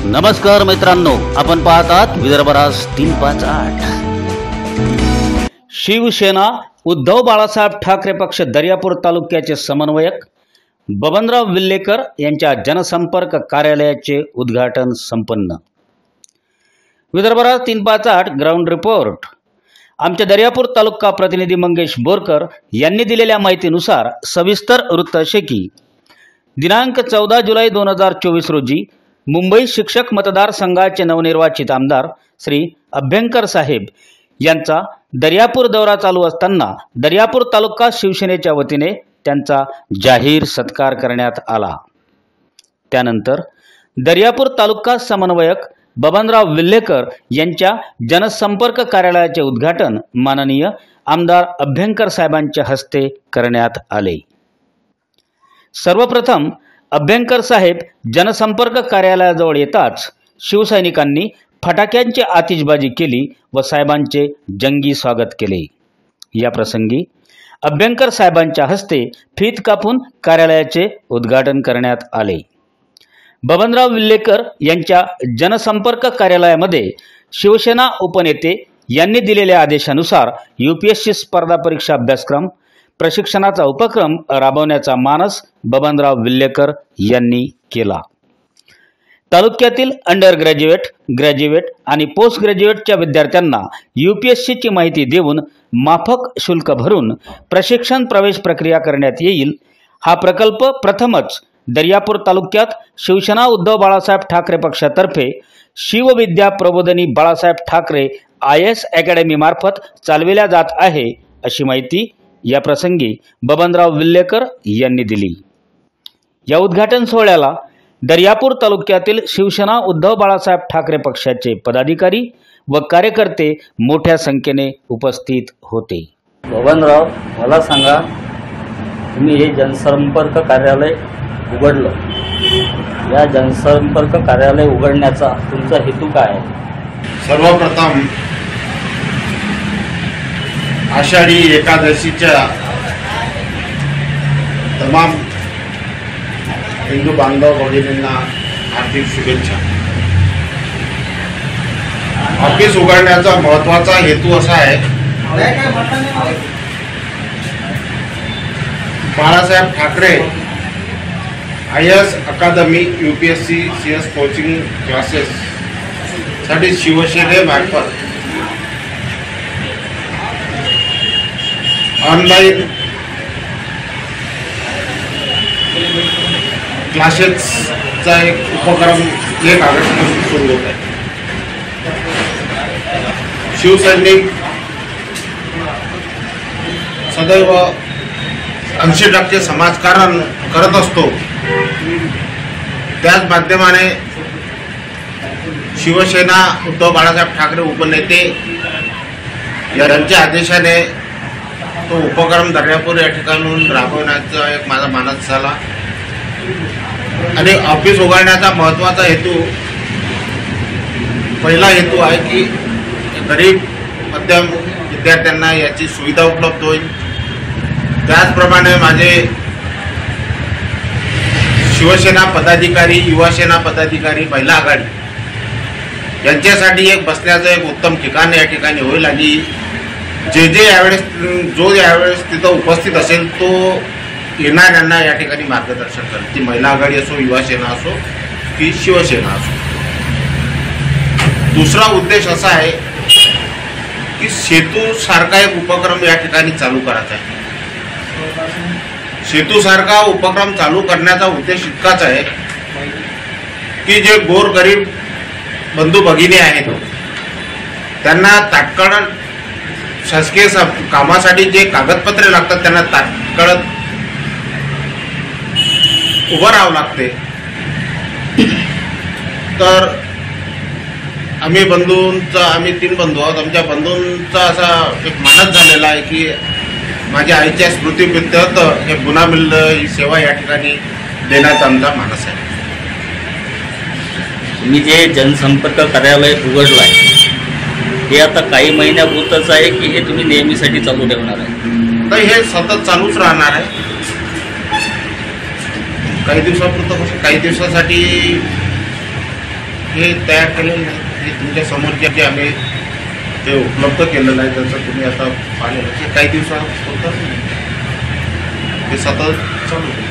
नमस्कार मित्रांनो, आपण पाहतात विदर्भराज 358। शिवसेना उद्धव बाळासाहेब ठाकरे पक्ष दर्यापूर तालुक्याचे समन्वयक बबनराव विल्हेकर यांच्या जनसंपर्क कार्यालयाचे उद्घाटन संपन्न। विदर्भराज 358 ग्राउंड रिपोर्ट। आमच्या दर्यापूर तालुका प्रतिनिधी मंगेश बोरकर यांनी दिलेल्या माहितीनुसार सविस्तर वृत्त असे की दिनांक 14 जुलै 2024 रोजी मुंबई शिक्षक मतदारसंघाचे नवनिर्वाचित आमदार श्री अभ्यंकर साहेब यांचा दर्यापूर दौरा चालू असताना दर्यापूर तालुका शिवसेनेच्या वतीने त्यांचा जाहीर सत्कार करण्यात आला। त्यानंतर दर्यापूर तालुका समन्वयक बबनराव विल्हेकर यांच्या जनसंपर्क कार्यालयाचे उद्घाटन माननीय आमदार अभ्यंकर साहेबांच्या हस्ते करण्यात आले। सर्वप्रथम अभ्यंकर साहेब जनसंपर्क कार्यालयाजवळ येताच शिवसैनिकांनी फटाक्यांची आतिषबाजी केली व साहेबांचे जंगी स्वागत केले। या प्रसंगी अभ्यंकर साहेबांच्या हस्ते फीत कापून कार्यालयाचे उद्घाटन करण्यात आले। बबनराव विल्हेकर यांच्या जनसंपर्क कार्यालयामध्ये शिवसेना उपनेते यांनी दिलेल्या आदेशानुसार UPSC स्पर्धा परीक्षा अभ्यासक्रम प्रशिक्षणाचा उपक्रम राबवण्याचा मानस बबनराव विल्हेकर यांनी केला। तालुक्यातील अंडर ग्रॅज्युएट, ग्रॅज्युएट आणि पोस्ट ग्रॅज्युएटच्या विद्यार्थ्यांना UPSCची माहिती देऊन माफक शुल्क भरून प्रशिक्षण प्रवेश प्रक्रिया करण्यात येईल। हा प्रकल्प प्रथमच दर्यापूर तालुक्यात शिवसेना उद्धव बाळासाहेब ठाकरे पक्षातर्फे शिवविद्या प्रबोधिनी बाळासाहेब ठाकरे IAS अकॅडमी मार्फत चालविल्या जात आहे, अशी माहिती या प्रसंगी बबनराव विल्हेकर यांनी दिली। या उद्घाटन सोहळ्याला दर्यापूर तालुक्यातील शिवसेना उद्धव बाळासाहेब ठाकरे पक्षाचे पदाधिकारी व कार्यकर्ते मोठ्या संख्येने उपस्थित होते। बबनराव, मला सांगा, तुम्ही हे जनसंपर्क कार्यालय उघडलं, या जनसंपर्क कार्यालय उघडण्याचा तुमचा हेतू काय आहे? सर्वप्रथम आषाढी एकादशीच्या तमाम हिंदू बांधव भगिनींना हार्दिक शुभेच्छा। ऑफिस उघडण्याचा महत्त्वाचा हेतू असा आहे, बाळासाहेब ठाकरे IAS अकादमी UPSC CS कोचिंग क्लासेस साठी शिवसेनेमार्फत ऑनलाईन क्लासेसचा एक उपक्रम 1 ऑगस्टपासून सुरू होत आहे। शिवसैनिक सदैव 80% समाजकारण करत असतो, त्याच माध्यमाने शिवसेना उद्धव बाळासाहेब ठाकरे उपनेते यांच्या आदेशाने तो उपक्रम दर्यापूर या ठिकाणून राबवण्याचा एक माझा मानस झाला आणि ऑफिस उघडण्याचा महत्त्वाचा हेतू, पहिला हेतू आहे की गरीब मध्यम विद्यार्थ्यांना याची सुविधा उपलब्ध होईल। त्याचप्रमाणे माझे शिवसेना पदाधिकारी, युवासेना पदाधिकारी, महिला आघाडी यांच्यासाठी एक बसण्याचं एक उत्तम ठिकाण या ठिकाणी होईल आणि जे यावेळेस तिथं उपस्थित असेल तो येणाऱ्यांना या ठिकाणी मार्गदर्शन करेल, ती महिला आघाडी असो, युवासेना असो की शिवसेना असो। दुसरा उद्देश असा आहे की सेतू सारखा एक उपक्रम या ठिकाणी चालू करायचा आहे। सेतू सारखा उपक्रम चालू करण्याचा उद्देश इतकाच आहे की जे गोरगरीब बंधू भगिनी आहेत त्यांना तात्काळ शासकीय कामासाठी जे कागदपत्रे लागतात त्यांना तात्काळ उभं राहावं लागते। तर आम्ही 3 बंधू आहोत, आमच्या बंधूंचा असा एक मानस झालेला आहे की माझ्या आईच्या स्मृतीप्रित्यर्थ हे गुन्हा मिळलं ही सेवा या ठिकाणी देण्याचा आमचा मानस आहे। तुम्ही जे जनसंपर्क कार्यालय उघडलं आहे हे आता काही महिन्यापुरतच आहे की हे तुम्ही नेहमीसाठी चालू ठेवणार आहे? तर हे सतत चालूच राहणार आहे। काही दिवसापुरतं, काही दिवसासाठी हे तयार केलेलं नाही. हे तुमच्या समोर जे आम्ही ते उपलब्ध केलेलं आहे त्याचं तुम्ही आता पाहिलं की काही दिवसात होतं ते सतत चालू होतं.